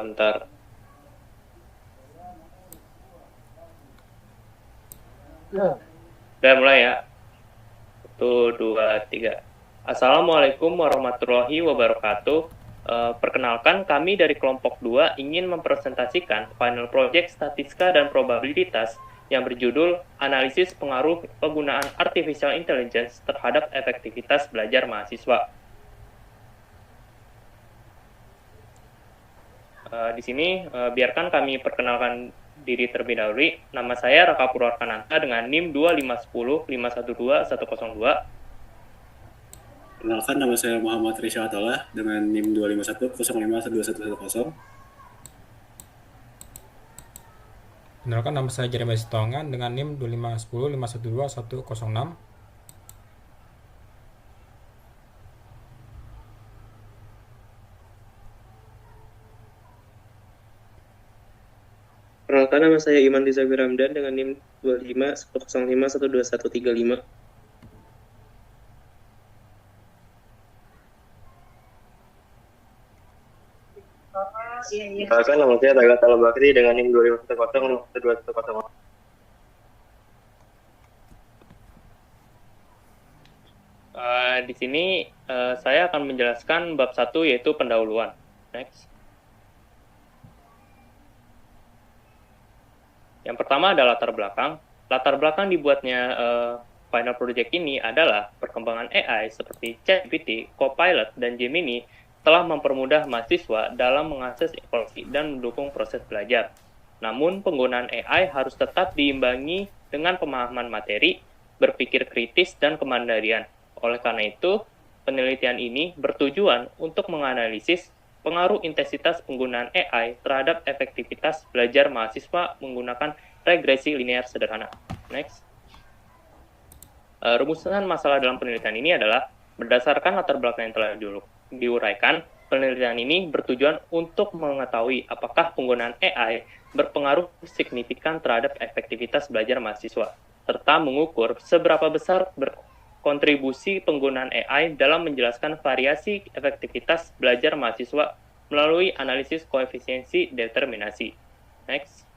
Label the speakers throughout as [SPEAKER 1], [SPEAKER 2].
[SPEAKER 1] Bentar. Udah mulai ya. 1, 2, 3. Assalamualaikum warahmatullahi wabarakatuh. Perkenalkan, kami dari kelompok 2 ingin mempresentasikan final project statistika dan probabilitas yang berjudul Analisis Pengaruh Penggunaan Artificial Intelligence terhadap Efektivitas Belajar Mahasiswa. Di sini, biarkan kami perkenalkan diri terlebih dahulu. Nama saya Raka Purwarkananta dengan NIM 2510512-102.
[SPEAKER 2] Perkenalkan, nama saya Muhammad Rizal Atalah dengan NIM 25105121110.
[SPEAKER 3] Perkenalkan, nama saya Jeremy Sitongan dengan NIM 25105125106.
[SPEAKER 1] Perkenalkan, nama saya Iman Rizal Ramdan dengan NIM 25105121135. Perkenalkan, nama saya Tagat Al-Bakri dengan NIM 251051210. Di sini saya akan menjelaskan bab 1 yaitu pendahuluan. Next. Yang pertama adalah latar belakang. Latar belakang dibuatnya final project ini adalah perkembangan AI seperti ChatGPT, Copilot, dan Gemini telah mempermudah mahasiswa dalam mengakses informasi dan mendukung proses belajar. Namun, penggunaan AI harus tetap diimbangi dengan pemahaman materi, berpikir kritis, dan kemandirian. Oleh karena itu, penelitian ini bertujuan untuk menganalisis pengaruh intensitas penggunaan AI terhadap efektivitas belajar mahasiswa menggunakan regresi linear sederhana. Next. Rumusan masalah dalam penelitian ini adalah berdasarkan latar belakang yang telah diuraikan, penelitian ini bertujuan untuk mengetahui apakah penggunaan AI berpengaruh signifikan terhadap efektivitas belajar mahasiswa, serta mengukur seberapa besar kontribusi penggunaan AI dalam menjelaskan variasi efektivitas belajar mahasiswa melalui analisis koefisiensi determinasi. Next.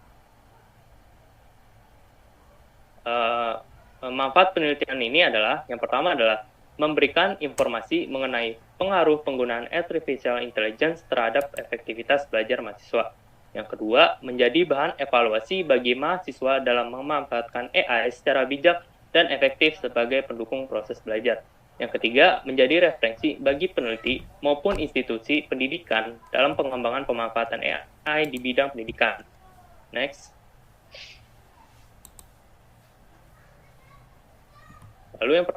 [SPEAKER 1] Manfaat penelitian ini adalah, yang pertama adalah memberikan informasi mengenai pengaruh penggunaan artificial intelligence terhadap efektivitas belajar mahasiswa. Yang kedua, menjadi bahan evaluasi bagi mahasiswa dalam memanfaatkan AI secara bijak dan efektif sebagai pendukung proses belajar. Yang ketiga, menjadi referensi bagi peneliti maupun institusi pendidikan dalam pengembangan pemanfaatan AI di bidang pendidikan. Next. Lalu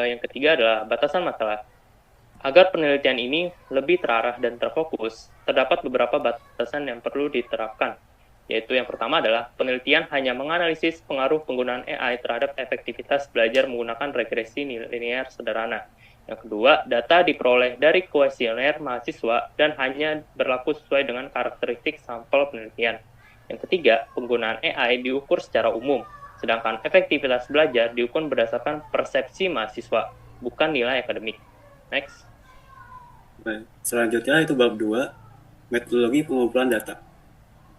[SPEAKER 1] yang ketiga adalah batasan masalah. Agar penelitian ini lebih terarah dan terfokus, terdapat beberapa batasan yang perlu diterapkan, yaitu yang pertama adalah penelitian hanya menganalisis pengaruh penggunaan AI terhadap efektivitas belajar menggunakan regresi linear sederhana. Yang kedua, data diperoleh dari kuesioner mahasiswa dan hanya berlaku sesuai dengan karakteristik sampel penelitian. Yang ketiga, penggunaan AI diukur secara umum, sedangkan efektivitas belajar diukur berdasarkan persepsi mahasiswa, bukan nilai akademik. Next.
[SPEAKER 2] Baik. Selanjutnya itu bab 2, metodologi pengumpulan data.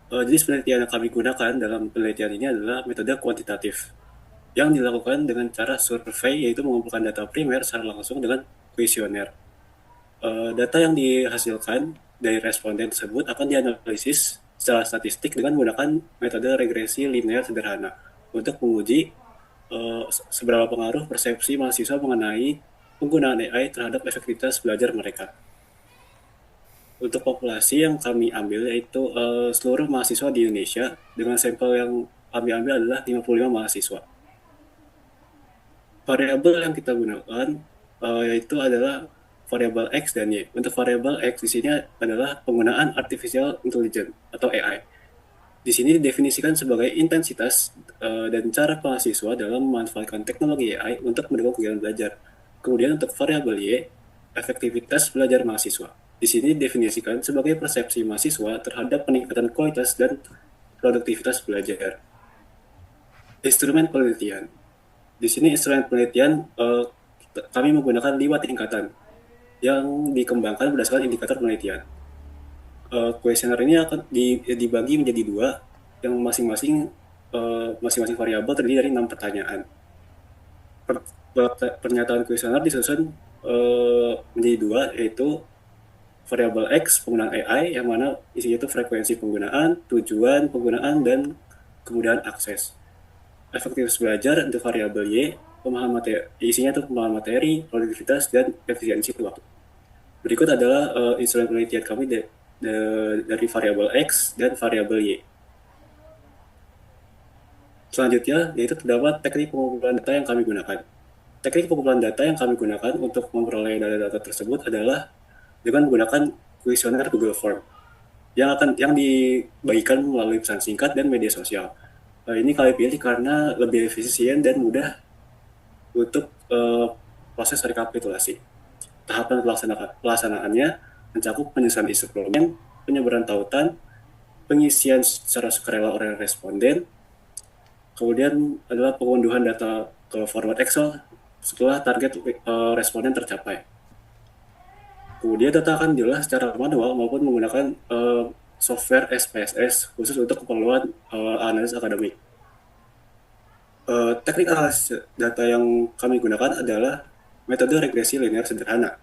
[SPEAKER 2] Jenis penelitian yang kami gunakan dalam penelitian ini adalah metode kuantitatif, yang dilakukan dengan cara survei, yaitu mengumpulkan data primer secara langsung dengan kuesioner. Data yang dihasilkan dari responden tersebut akan dianalisis secara statistik dengan menggunakan metode regresi linear sederhana untuk menguji seberapa pengaruh persepsi mahasiswa mengenai penggunaan AI terhadap efektivitas belajar mereka. Untuk populasi yang kami ambil yaitu seluruh mahasiswa di Indonesia, dengan sampel yang kami ambil adalah 55 mahasiswa. Variabel yang kita gunakan yaitu adalah variabel X dan Y. Untuk variabel X di sini adalah penggunaan artificial intelligence atau AI. Di sini didefinisikan sebagai intensitas dan cara mahasiswa dalam memanfaatkan teknologi AI untuk mendukung kegiatan belajar. Kemudian untuk variabel Y, efektivitas belajar mahasiswa. Di sini didefinisikan sebagai persepsi mahasiswa terhadap peningkatan kualitas dan produktivitas belajar. Instrumen penelitian. Di sini instrumen penelitian kami menggunakan 5 tingkatan yang dikembangkan berdasarkan indikator penelitian. Kuesioner ini akan dibagi menjadi dua, yang masing-masing variabel terdiri dari 6 pertanyaan. Pernyataan kuesioner disusun menjadi dua, yaitu variabel X penggunaan AI, yang mana isinya itu frekuensi penggunaan, tujuan penggunaan, dan kemudahan akses. Efektivitas belajar untuk variabel Y, isinya itu pemahaman materi, produktivitas, dan efisiensi waktu. Berikut adalah instrumen penelitian kami dari variabel X dan variabel Y. Selanjutnya, yaitu terdapat teknik pengumpulan data yang kami gunakan. Teknik pengumpulan data yang kami gunakan untuk memperoleh data-data tersebut adalah dengan menggunakan kuesioner Google Form yang dibagikan melalui pesan singkat dan media sosial. Ini kami pilih karena lebih efisien dan mudah untuk proses rekapitulasi. Tahapan pelaksanaannya mencakup penyusunan isu problem, penyebaran tautan, pengisian secara sukarela oleh responden, kemudian adalah pengunduhan data ke format Excel setelah target responden tercapai. Kemudian data akan diolah secara manual maupun menggunakan software SPSS khusus untuk keperluan analisis akademik. Teknik analisis data yang kami gunakan adalah metode regresi linear sederhana.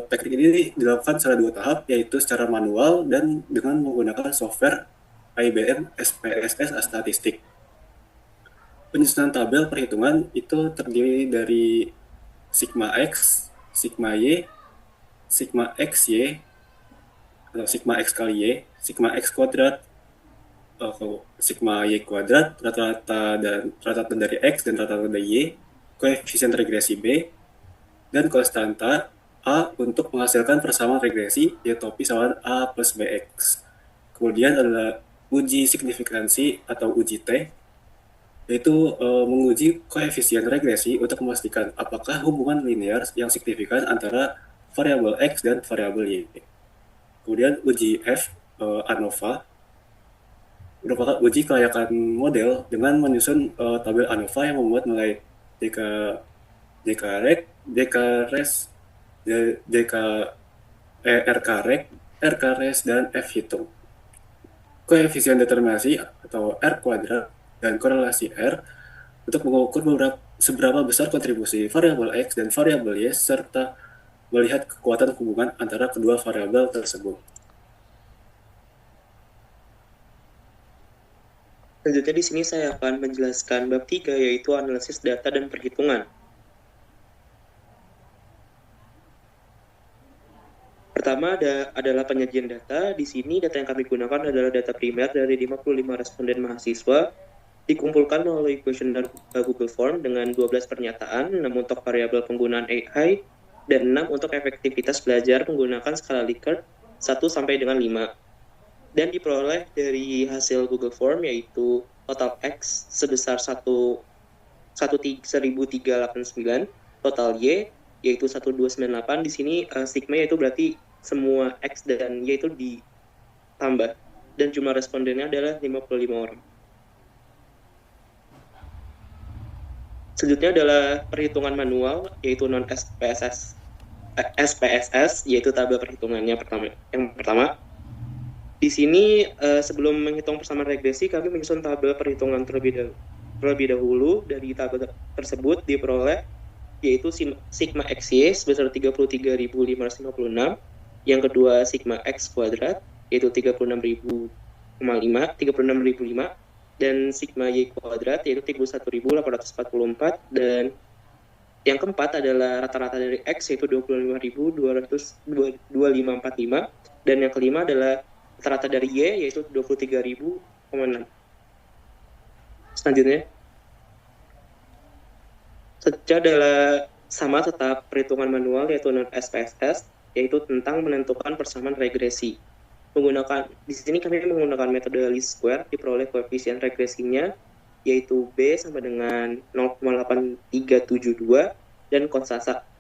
[SPEAKER 2] Teknik ini dilakukan secara dua tahap, yaitu secara manual dan dengan menggunakan software IBM SPSS Statistik. Penyusunan tabel perhitungan itu terdiri dari sigma X, sigma Y, sigma XY, atau sigma X kali Y, sigma X kuadrat, sigma Y kuadrat, rata-rata dari X dan rata-rata dari Y, koefisien regresi B, dan konstanta A untuk menghasilkan persamaan regresi, yaitu P sama A plus BX. Kemudian adalah uji signifikansi atau uji T, yaitu menguji koefisien regresi untuk memastikan apakah hubungan linear yang signifikan antara variabel X dan variabel Y. Kemudian uji F, ANOVA, merupakan uji kelayakan model dengan menyusun tabel ANOVA yang memuat nilai DKREG, DKRES, RKREG, RKRES, dan F hitung. Koefisien determinasi atau R kuadrat dan korelasi R untuk mengukur seberapa besar kontribusi variabel X dan variabel Y serta melihat kekuatan hubungan antara kedua variabel tersebut.
[SPEAKER 1] Selanjutnya di sini saya akan menjelaskan bab 3, yaitu analisis data dan perhitungan. Pertama adalah penyajian data. Di sini data yang kami gunakan adalah data primer dari 55 responden mahasiswa, dikumpulkan melalui kuesioner Google Form dengan 12 pernyataan, 6 untuk variabel penggunaan AI, dan 6 untuk efektivitas belajar menggunakan skala Likert 1 sampai dengan 5. Dan diperoleh dari hasil Google Form, yaitu total X sebesar 1.389, total Y yaitu 1.298. Di sini sigma yaitu berarti semua X dan Y itu ditambah, dan jumlah respondennya adalah 55 orang. Selanjutnya adalah perhitungan manual, yaitu non-SPSS, SPSS, yaitu tabel perhitungannya yang pertama. Di sini sebelum menghitung persamaan regresi, kami menyusun tabel perhitungan terlebih dahulu. Dari tabel tersebut diperoleh yaitu sigma XY sebesar 33.556, yang kedua sigma X kuadrat yaitu 36.005, dan sigma Y kuadrat yaitu 31.844, dan yang keempat adalah rata-rata dari X yaitu 25.545, dan yang kelima adalah rata-rata dari Y yaitu 23.000,6. Selanjutnya adalah sama tetap perhitungan manual yaitu non-SPSS, yaitu tentang menentukan persamaan regresi. Di sini kami menggunakan metode least square, diperoleh koefisien regresinya yaitu B sama dengan 0,8372, dan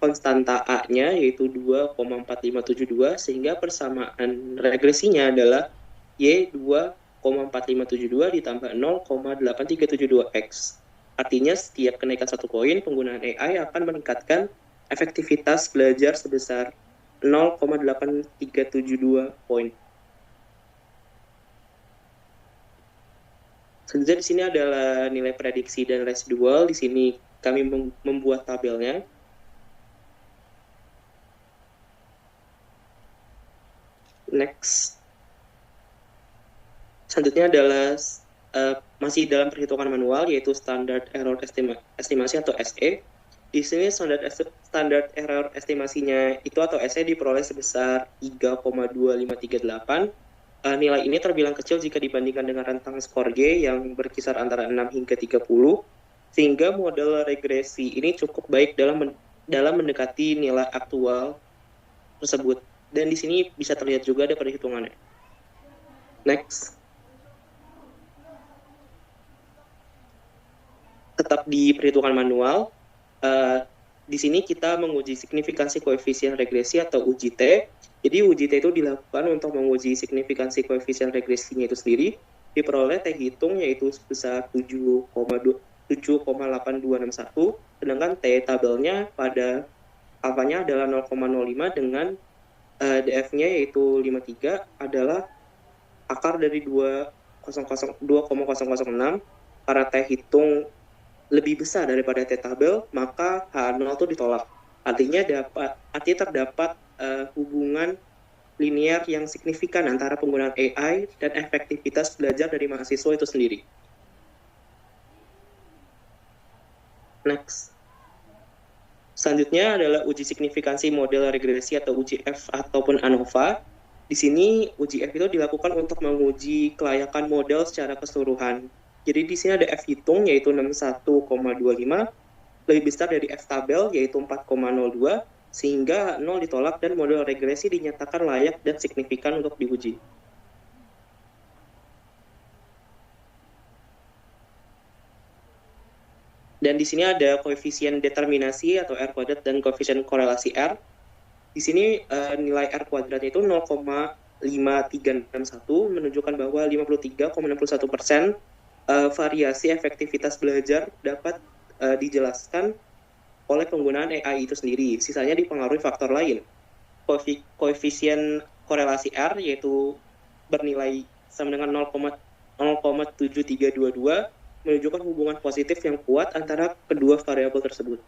[SPEAKER 1] konstanta A-nya yaitu 2,4572, sehingga persamaan regresinya adalah Y 2,4572 ditambah 0,8372X. Artinya setiap kenaikan 1 poin penggunaan AI akan meningkatkan efektivitas belajar sebesar
[SPEAKER 4] 0,8372 poin. Selanjutnya di sini adalah nilai prediksi dan residual. Di sini kami membuat tabelnya. Next. Selanjutnya adalah masih dalam perhitungan manual, yaitu standard error estimasi atau SE. Di sini standar error estimasinya itu atau SE diperoleh sebesar 3,2538. Nilai ini terbilang kecil jika dibandingkan dengan rentang skor G yang berkisar antara 6 hingga 30, sehingga model regresi ini cukup baik dalam mendekati nilai aktual tersebut. Dan di sini bisa terlihat juga ada perhitungannya. Next. Tetap di perhitungan manual, di sini kita menguji signifikansi koefisien regresi atau UJT. Jadi UJT itu dilakukan untuk menguji signifikansi koefisien regresinya itu sendiri, diperoleh T hitung yaitu sebesar 7,8261, sedangkan T tabelnya pada alfanya adalah 0,05 dengan DF-nya yaitu 53 adalah akar dari 2,006, karena T hitung lebih besar daripada T tabel, maka H0 itu ditolak. Artinya terdapat hubungan linear yang signifikan antara penggunaan AI dan efektivitas belajar dari mahasiswa itu sendiri. Next. Selanjutnya adalah uji signifikansi model regresi atau uji F ataupun ANOVA. Di sini uji F itu dilakukan untuk menguji kelayakan model secara keseluruhan. Jadi di sini ada F hitung yaitu 61,25, lebih besar dari F tabel yaitu 4,02, sehingga 0 ditolak dan model regresi dinyatakan layak dan signifikan untuk diuji. Dan di sini ada koefisien determinasi atau R kuadrat dan koefisien korelasi R. Di sini nilai R kuadratnya itu 0,5361, menunjukkan bahwa 53,61% variasi efektivitas belajar dapat dijelaskan oleh penggunaan AI itu sendiri. Sisanya dipengaruhi faktor lain. Koefisien korelasi R yaitu bernilai sama dengan 0,7322, menunjukkan hubungan positif yang kuat antara kedua variabel tersebut.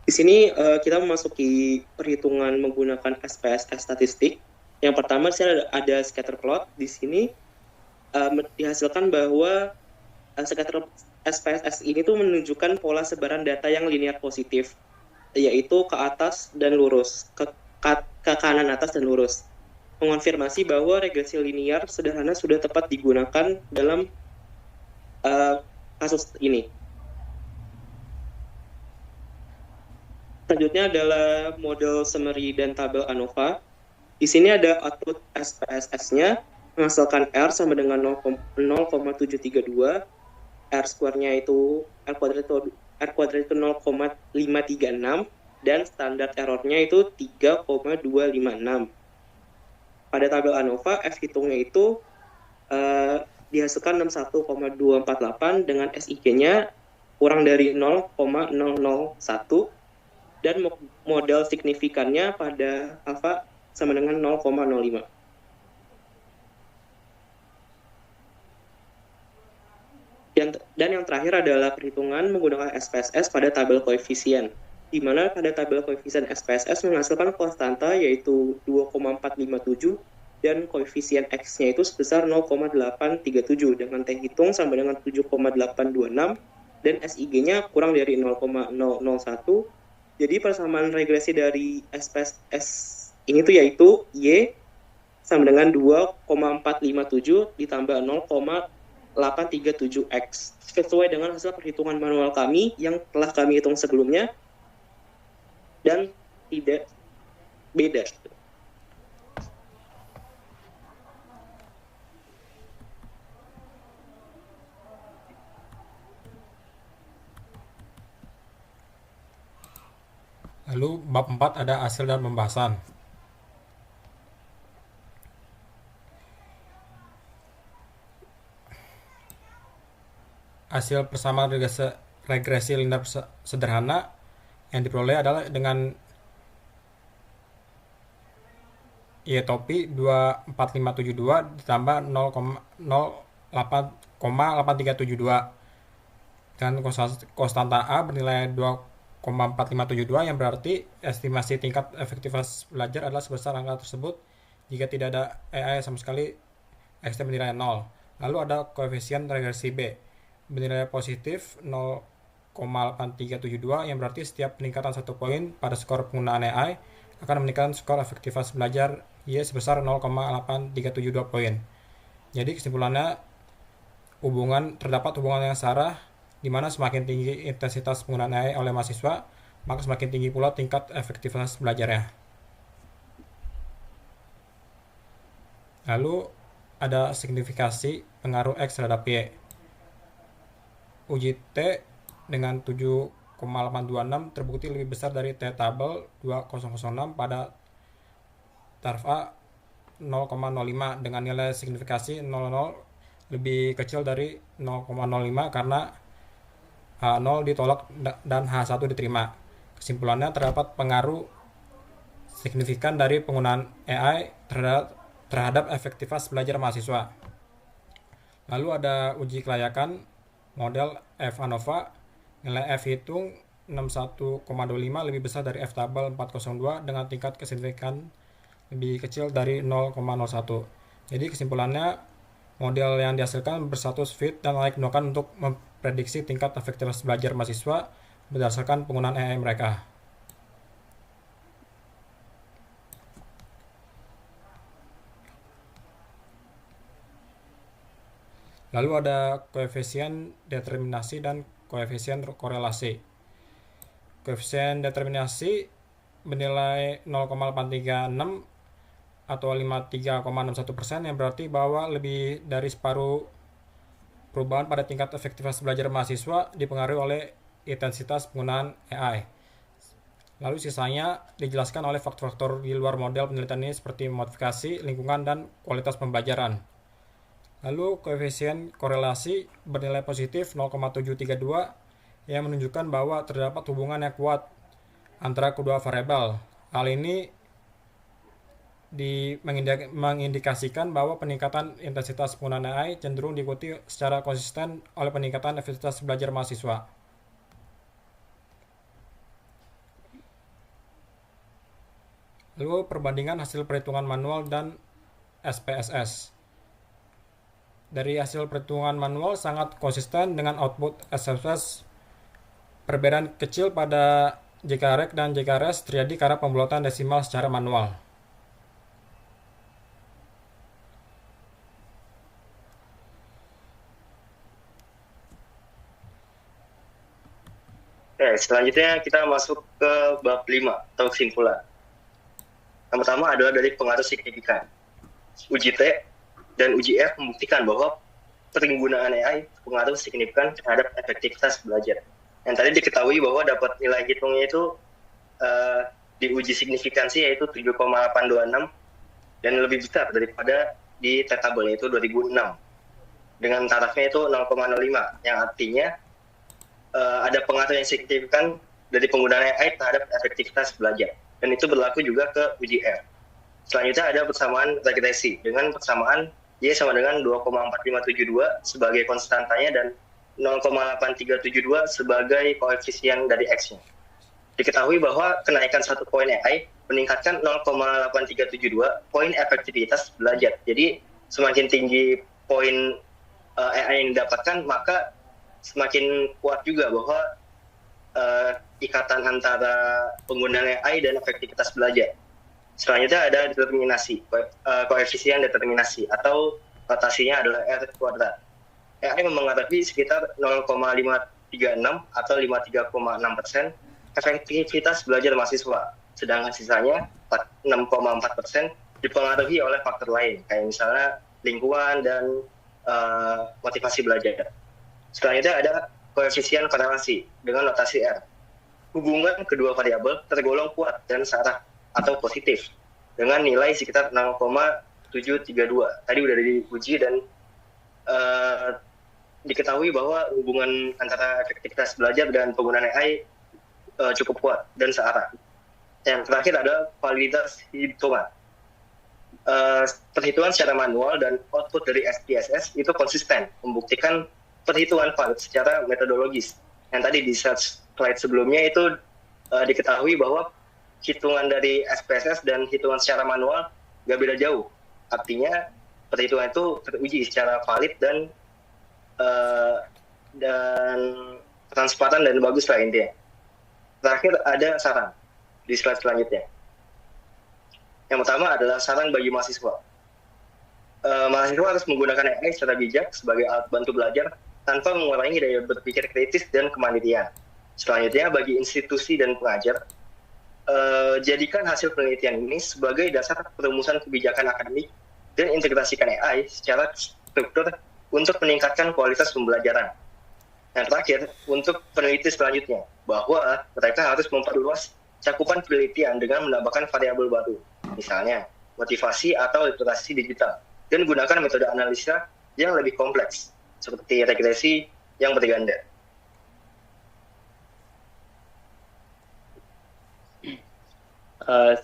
[SPEAKER 4] Di sini kita memasuki perhitungan menggunakan SPSS statistik. Yang pertama di sini ada scatter plot. Di sini dihasilkan bahwa scatter SPSS ini tuh menunjukkan pola sebaran data yang linear positif, yaitu ke atas dan lurus, ke kanan atas dan lurus, mengonfirmasi bahwa regresi linear sederhana sudah tepat digunakan dalam kasus ini. Selanjutnya adalah model summary dan tabel ANOVA. Di sini ada output SPSS-nya, menghasilkan R sama dengan 0,732, R square-nya itu R kuadrat itu 0,536, dan standar error-nya itu 3,256. Pada tabel ANOVA, F hitungnya itu dihasilkan 61,248 dengan SIG-nya kurang dari 0,001, dan model signifikannya pada alfa sama dengan 0,05. Dan yang terakhir adalah perhitungan menggunakan SPSS pada tabel koefisien, di mana pada tabel koefisien SPSS menghasilkan konstanta yaitu 2,457 dan koefisien X-nya itu sebesar 0,837 dengan T hitung sama dengan 7,826 dan SIG-nya kurang dari 0,001. Jadi persamaan regresi dari SPSS ini tuh yaitu Y sama dengan 2,457 ditambah 0,837X sesuai dengan hasil perhitungan manual kami yang telah kami hitung sebelumnya dan tidak beda.
[SPEAKER 3] Lalu bab 4 ada hasil dan pembahasan. Hasil persamaan regresi linear sederhana yang diperoleh adalah dengan IETOPI 24572 ditambah 0,87372 dan konstanta A bernilai 2,4572 yang berarti estimasi tingkat efektivitas belajar adalah sebesar angka tersebut jika tidak ada AI sama sekali, X bernilai 0. Lalu ada koefisien regresi B bernilai positif 0,8372 yang berarti setiap peningkatan 1 poin pada skor penggunaan AI akan meningkatkan skor efektivitas belajar Y sebesar 0,8372 poin. Jadi kesimpulannya terdapat hubungan yang searah di mana semakin tinggi intensitas penggunaan AI oleh mahasiswa, maka semakin tinggi pula tingkat efektivitas belajarnya. Lalu ada signifikasi pengaruh X terhadap Y. Uji T dengan 7,826 terbukti lebih besar dari T tabel 2006 pada taraf A 0,05 dengan nilai signifikasi 00 lebih kecil dari 0,05 karena H0 ditolak dan H1 diterima. Kesimpulannya terdapat pengaruh signifikan dari penggunaan AI terhadap efektivitas belajar mahasiswa. Lalu ada uji kelayakan model F ANOVA, nilai F hitung 61,25 lebih besar dari F tabel 402 dengan tingkat kesignifikan lebih kecil dari 0,01. Jadi kesimpulannya model yang dihasilkan berstatus fit dan layak digunakan untuk memprediksi tingkat efektivitas belajar mahasiswa berdasarkan penggunaan AI mereka. Lalu ada koefisien determinasi dan koefisien korelasi. Koefisien determinasi bernilai 0,836 atau 53,61% yang berarti bahwa lebih dari separuh perubahan pada tingkat efektivitas belajar mahasiswa dipengaruhi oleh intensitas penggunaan AI. Lalu sisanya dijelaskan oleh faktor-faktor di luar model penelitian ini seperti modifikasi, lingkungan, dan kualitas pembelajaran. Lalu koefisien korelasi bernilai positif 0,732 yang menunjukkan bahwa terdapat hubungan yang kuat antara kedua variabel. Hal ini mengindikasikan bahwa peningkatan intensitas penggunaan AI cenderung diikuti secara konsisten oleh peningkatan efektivitas belajar mahasiswa. Lalu perbandingan hasil perhitungan manual dan SPSS. Dari hasil perhitungan manual sangat konsisten dengan output SPSS. Perbedaan kecil pada JKREC dan JKRS terjadi karena pembuatan desimal secara manual.
[SPEAKER 5] Selanjutnya kita masuk ke bab 5 atau kesimpulan. Yang pertama adalah dari pengaruh signifikan. Uji T dan uji F membuktikan bahwa penggunaan AI pengaruh signifikan terhadap efektivitas belajar. Yang tadi diketahui bahwa dapat nilai hitungnya itu di uji signifikansi yaitu 7,826 dan lebih besar daripada di T tabel yaitu 2006 dengan tarafnya itu 0,05 yang artinya ada pengaruh yang signifikan dari penggunaan AI terhadap efektivitas belajar. Dan itu berlaku juga ke uji F. Selanjutnya ada persamaan regresi dengan persamaan Y sama dengan 2,4572 sebagai konstantanya dan 0,8372 sebagai koefisien dari X-nya. Diketahui bahwa kenaikan 1 poin AI meningkatkan 0,8372 poin efektivitas belajar. Jadi semakin tinggi poin AI yang didapatkan, maka semakin kuat juga bahwa ikatan antara penggunaan AI dan efektivitas belajar. Selanjutnya ada determinasi, koefisien determinasi atau rotasinya adalah R kuadrat. AI memengaruhi sekitar 0,536 atau 53,6% efektivitas belajar mahasiswa, sedangkan sisanya 6,4% dipengaruhi oleh faktor lain, kayak misalnya lingkungan dan motivasi belajar. Selanjutnya ada koefisien korelasi dengan notasi R. Hubungan kedua variabel tergolong kuat dan searah atau positif dengan nilai sekitar 0,732. Tadi udah diuji dan diketahui bahwa hubungan antara efektivitas belajar dan penggunaan AI cukup kuat dan searah. Yang terakhir adalah validitas hitungan. Perhitungan secara manual dan output dari SPSS itu konsisten, membuktikan perhitungan valid secara metodologis. Yang tadi di slide sebelumnya itu diketahui bahwa hitungan dari SPSS dan hitungan secara manual nggak beda jauh. Artinya perhitungan itu teruji secara valid dan transparan dan bagus lah intinya. Terakhir ada saran di slide selanjutnya. Yang pertama adalah saran bagi mahasiswa. Mahasiswa harus menggunakan AI secara bijak sebagai alat bantu belajar tanpa mengurangi daya berpikir kritis dan kemandirian. Selanjutnya, bagi institusi dan pengajar, jadikan hasil penelitian ini sebagai dasar perumusan kebijakan akademik dan integrasikan AI secara struktur untuk meningkatkan kualitas pembelajaran. Yang terakhir, untuk peneliti selanjutnya, bahwa mereka harus memperluas cakupan penelitian dengan menambahkan variabel baru, misalnya motivasi atau literasi digital, dan gunakan metode analisa yang lebih kompleks, seperti regresi yang berganda.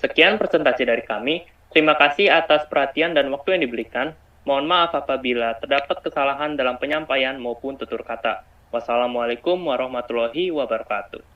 [SPEAKER 1] Sekian presentasi dari kami. Terima kasih atas perhatian dan waktu yang diberikan. Mohon maaf apabila terdapat kesalahan dalam penyampaian maupun tutur kata. Wassalamualaikum warahmatullahi wabarakatuh.